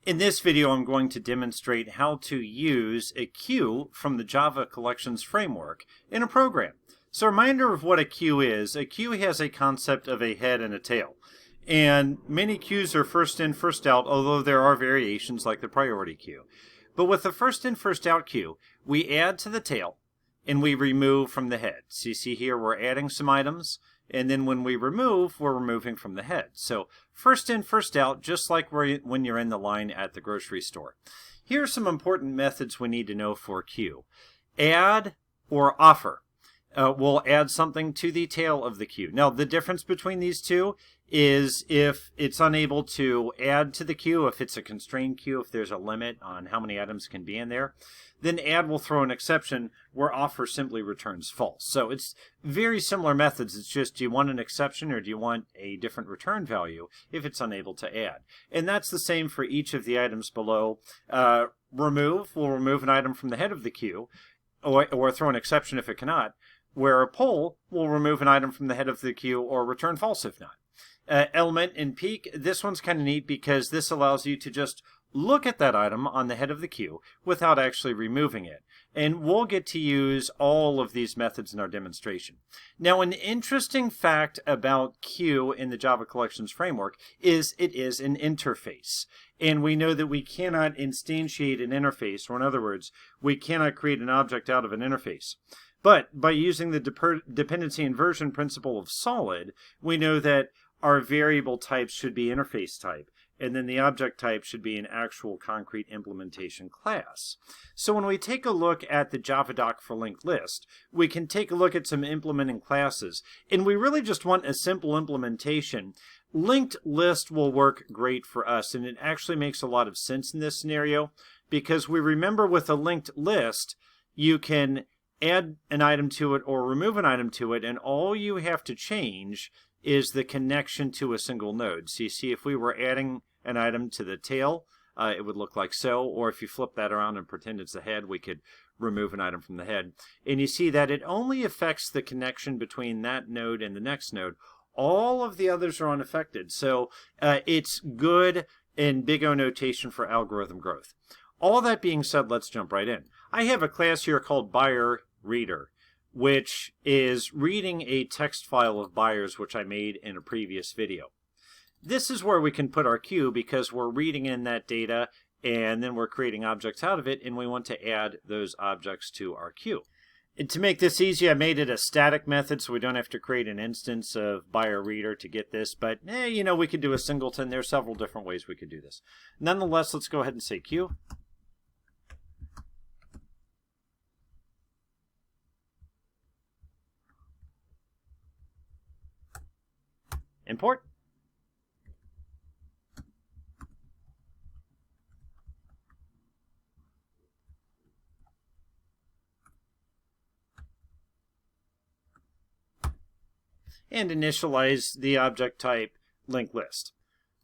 In this video, I'm going to demonstrate how to use a queue from the Java Collections framework in a program. So a reminder of what a queue is. A queue has a concept of a head and a tail. And many queues are first in, first out, although there are variations like the priority queue. But with the first in, first out queue, we add to the tail and we remove from the head. So you see here we're adding some items, and then when we remove, we're removing from the head. So first in, first out, just like when you're in the line at the grocery store. Here are some important methods we need to know for queue. Add or offer. We'll add something to the tail of the queue. Now, the difference between these two is if it's unable to add to the queue, if it's a constrained queue, if there's a limit on how many items can be in there, then add will throw an exception where offer simply returns false. So it's very similar methods. It's just, do you want an exception or do you want a different return value if it's unable to add? And that's the same for each of the items below. Remove will remove an item from the head of the queue or throw an exception if it cannot, where a poll will remove an item from the head of the queue or return false if not. Element and peek, this one's kind of neat because this allows you to just look at that item on the head of the queue without actually removing it. And we'll get to use all of these methods in our demonstration. Now, an interesting fact about queue in the Java Collections framework is it is an interface. And we know that we cannot instantiate an interface, or in other words, we cannot create an object out of an interface. But by using the dependency inversion principle of solid, we know that our variable types should be interface type, and then the object type should be an actual concrete implementation class. So when we take a look at the Java doc for linked list, we can take a look at some implementing classes, and we really just want a simple implementation. Linked list will work great for us, and it actually makes a lot of sense in this scenario, because we remember with a linked list, you can add an item to it or remove an item to it, and all you have to change is the connection to a single node. So you see, if we were adding an item to the tail, it would look like so, or if you flip that around and pretend it's the head, we could remove an item from the head. And you see that it only affects the connection between that node and the next node. All of the others are unaffected. So it's good in big O notation for algorithm growth. All that being said, let's jump right in. I have a class here called buyer reader, which is reading a text file of buyers, which I made in a previous video. This is where we can put our queue because we're reading in that data and then we're creating objects out of it, and we want to add those objects to our queue. And to make this easy, I made it a static method so we don't have to create an instance of buyer reader to get this, but you know, we could do a singleton. There are several different ways we could do this. Nonetheless, let's go ahead and say queue. Import. And initialize the object type linked list.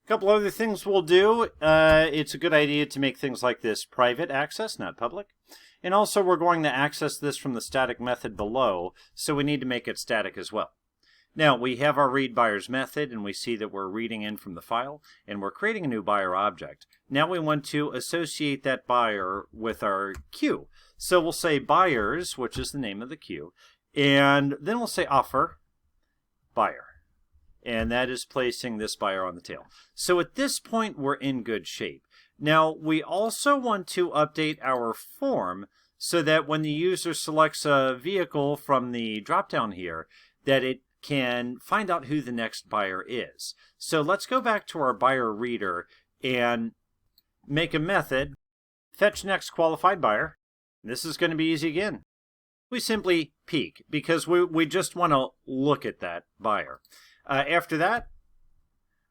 A couple other things we'll do. It's a good idea to make things like this private access, not public. And also we're going to access this from the static method below, so we need to make it static as well. Now, we have our read buyers method, and we see that we're reading in from the file, and we're creating a new buyer object. Now we want to associate that buyer with our queue. So we'll say buyers, which is the name of the queue, and then we'll say offer buyer. And that is placing this buyer on the tail. So at this point, we're in good shape. Now, we also want to update our form so that when the user selects a vehicle from the drop-down here, that it can find out who the next buyer is. So let's go back to our buyer reader and make a method, fetch next qualified buyer. This is going to be easy again. We simply peek because we just want to look at that buyer. After that,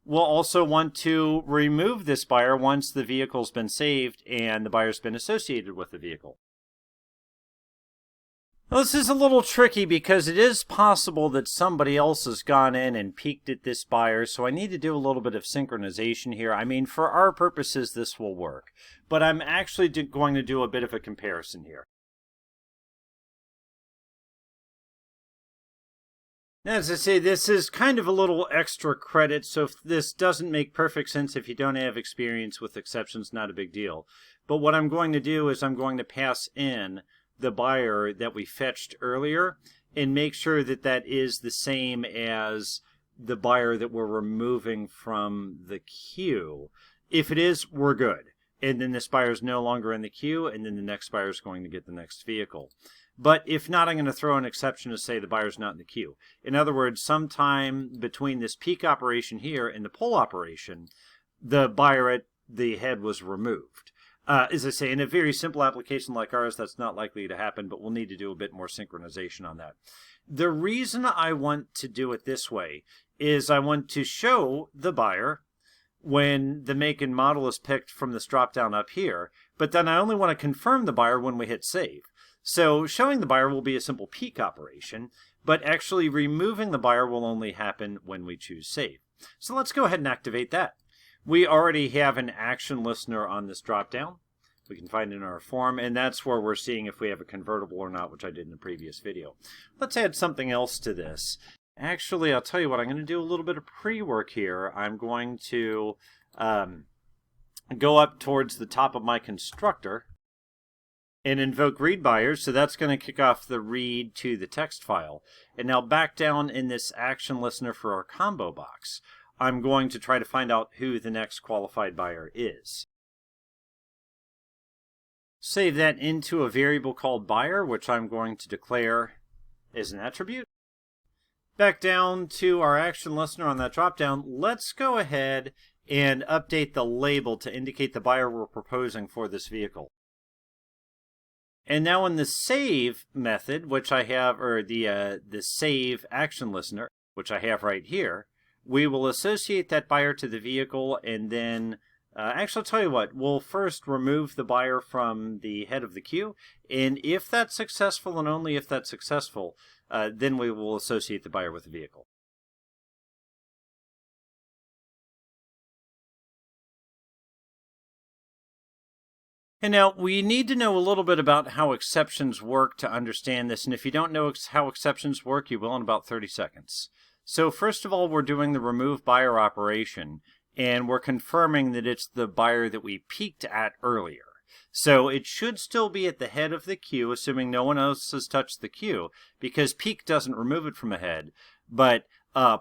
we'll also want to remove this buyer once the vehicle's been saved and the buyer's been associated with the vehicle. Well, this is a little tricky because it is possible that somebody else has gone in and peeked at this buyer, so I need to do a little bit of synchronization here. I mean, for our purposes, this will work, but I'm actually going to do a bit of a comparison here. As I say, this is kind of a little extra credit, so if this doesn't make perfect sense if you don't have experience with exceptions, not a big deal. But what I'm going to do is I'm going to pass in the buyer that we fetched earlier and make sure that that is the same as the buyer that we're removing from the queue. If it is, we're good. And then this buyer is no longer in the queue, and then the next buyer is going to get the next vehicle. But if not, I'm going to throw an exception to say the buyer's not in the queue. In other words, sometime between this peak operation here and the pull operation, the buyer at the head was removed. As I say, in a very simple application like ours, that's not likely to happen, but we'll need to do a bit more synchronization on that. The reason I want to do it this way is I want to show the buyer when the make and model is picked from this drop-down up here, but then I only want to confirm the buyer when we hit save. So showing the buyer will be a simple peek operation, but actually removing the buyer will only happen when we choose save. So let's go ahead and activate that. We already have an action listener on this drop-down. We can find it in our form, and that's where we're seeing if we have a convertible or not, which I did in the previous video. Let's add something else to this. Actually, I'll tell you what, I'm going to do a little bit of pre-work here. I'm going to go up towards the top of my constructor and invoke read buyers, so that's going to kick off the read to the text file. And now back down in this action listener for our combo box, I'm going to try to find out who the next qualified buyer is. Save that into a variable called buyer, which I'm going to declare as an attribute. Back down to our action listener on that dropdown, let's go ahead and update the label to indicate the buyer we're proposing for this vehicle. And now in the save method, which I have, or the save action listener, which I have right here, we will associate that buyer to the vehicle, and then actually, I'll tell you what, we'll first remove the buyer from the head of the queue, and if that's successful, and only if that's successful, then we will associate the buyer with the vehicle. And now, we need to know a little bit about how exceptions work to understand this, and if you don't know how exceptions work, you will in about 30 seconds. So first of all, we're doing the remove buyer operation, and we're confirming that it's the buyer that we peeked at earlier. So it should still be at the head of the queue, assuming no one else has touched the queue, because peek doesn't remove it from the head, but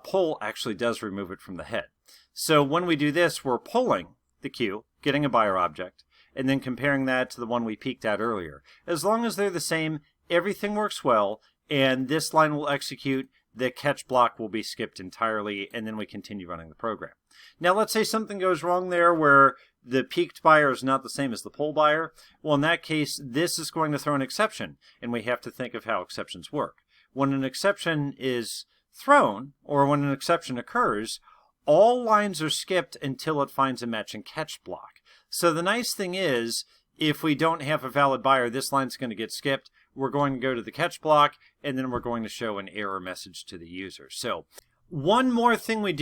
pull actually does remove it from the head. So when we do this, we're pulling the queue, getting a buyer object, and then comparing that to the one we peeked at earlier. As long as they're the same, everything works well, and this line will execute, the catch block will be skipped entirely, and then we continue running the program. Now let's say something goes wrong there where the peeked buyer is not the same as the pull buyer. Well, in that case, this is going to throw an exception, and we have to think of how exceptions work. When an exception is thrown, or when an exception occurs, all lines are skipped until it finds a matching catch block. So the nice thing is, if we don't have a valid buyer, this line's going to get skipped. We're going to go to the catch block, and then we're going to show an error message to the user. So one more thing we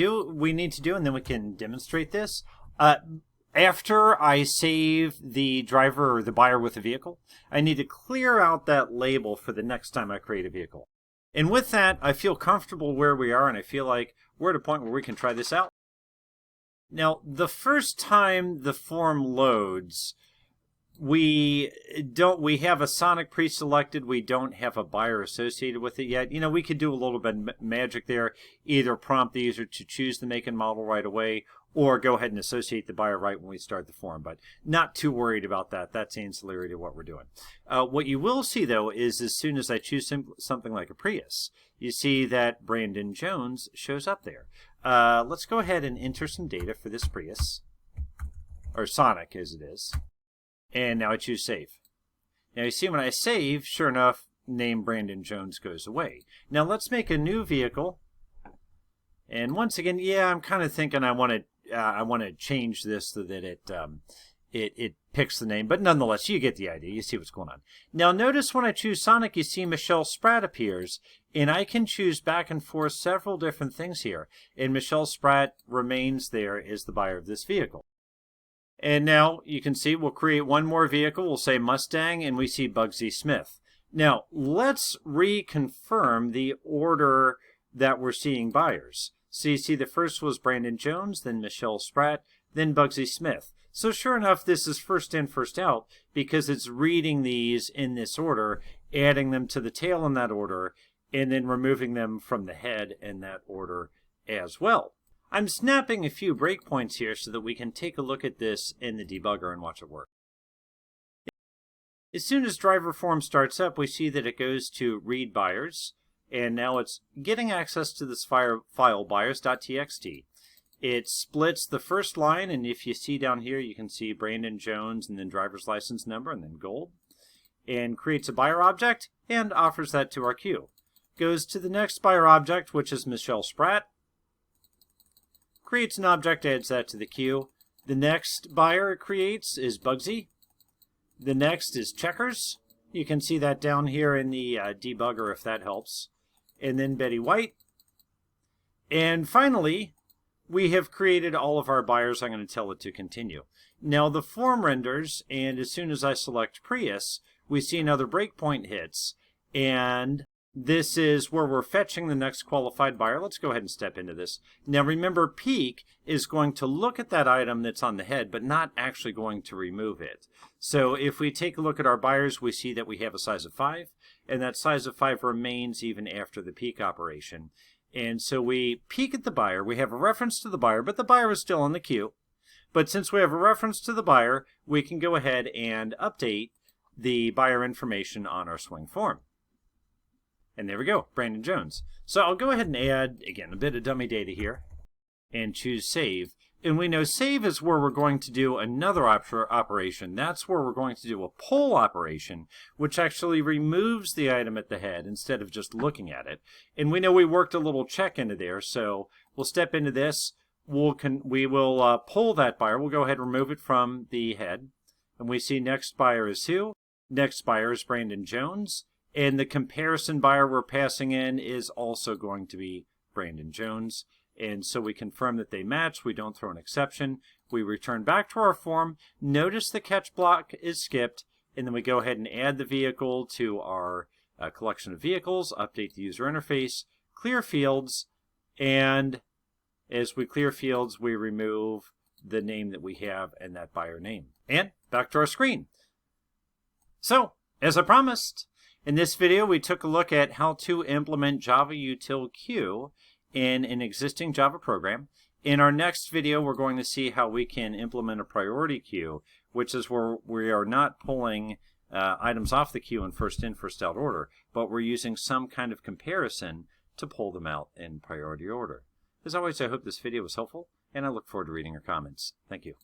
need to do, and then we can demonstrate this. After I save the driver or the buyer with the vehicle, I need to clear out that label for the next time I create a vehicle. And with that, I feel comfortable where we are, and I feel like we're at a point where we can try this out. Now, the first time the form loads, we have a Sonic pre-selected. We don't have a buyer associated with it yet. You know, we could do a little bit of magic there, either prompt the user to choose the make and model right away, or go ahead and associate the buyer right when we start the form, but not too worried about that. That's ancillary to what we're doing. What you will see, though, is as soon as I choose something like a Prius, you see that Brandon Jones shows up there. Let's go ahead and enter some data for this Prius, or Sonic as it is, and now I choose save. Now you see when I save, sure enough, name Brandon Jones goes away. Now let's make a new vehicle, and once again, yeah, I'm kind of thinking I want to change this so that it picks the name, but nonetheless, you get the idea. You see what's going on. Now notice when I choose Sonic, you see Michelle Spratt appears, and I can choose back and forth several different things here, and Michelle Spratt remains there as the buyer of this vehicle. And now you can see we'll create one more vehicle. We'll say Mustang, and we see Bugsy Smith. Now let's reconfirm the order that we're seeing buyers. So you see the first was Brandon Jones, then Michelle Spratt, then Bugsy Smith. So sure enough, this is first in, first out, because it's reading these in this order, adding them to the tail in that order, and then removing them from the head in that order as well. I'm snapping a few breakpoints here so that we can take a look at this in the debugger and watch it work. As soon as driver form starts up, we see that it goes to read buyers, and now it's getting access to this file buyers.txt. It splits the first line, and if you see down here, you can see Brandon Jones and then driver's license number and then gold, and creates a buyer object and offers that to our queue. Goes to the next buyer object, which is Michelle Spratt, creates an object, adds that to the queue. The next buyer it creates is Bugsy. The next is Checkers. You can see that down here in the debugger if that helps. And then Betty White. And finally, we have created all of our buyers. I'm going to tell it to continue. Now the form renders, and as soon as I select Prius, we see another breakpoint hits. And this is where we're fetching the next qualified buyer. Let's go ahead and step into this. Now remember, peek is going to look at that item that's on the head, but not actually going to remove it. So if we take a look at our buyers, we see that we have a size of 5, and that size of 5 remains even after the peek operation. And so we peek at the buyer. We have a reference to the buyer, but the buyer is still in the queue. But since we have a reference to the buyer, we can go ahead and update the buyer information on our swing form. And there we go, Brandon Jones. So I'll go ahead and add, again, a bit of dummy data here and choose save. And we know save is where we're going to do another operation. That's where we're going to do a pull operation, which actually removes the item at the head instead of just looking at it. And we know we worked a little check into there, so we'll step into this. We will pull that buyer. We'll go ahead and remove it from the head. And we see next buyer is who? Next buyer is Brandon Jones. And the comparison buyer we're passing in is also going to be Brandon Jones. And so we confirm that they match. We don't throw an exception. We return back to our form. Notice the catch block is skipped. And then we go ahead and add the vehicle to our collection of vehicles, update the user interface, clear fields. And as we clear fields, we remove the name that we have and that buyer name. And back to our screen. So, as I promised, in this video, we took a look at how to implement java.util.Queue in an existing Java program. In our next video, we're going to see how we can implement a priority queue, which is where we are not pulling items off the queue in first in, first out order, but we're using some kind of comparison to pull them out in priority order. As always, I hope this video was helpful, and I look forward to reading your comments. Thank you.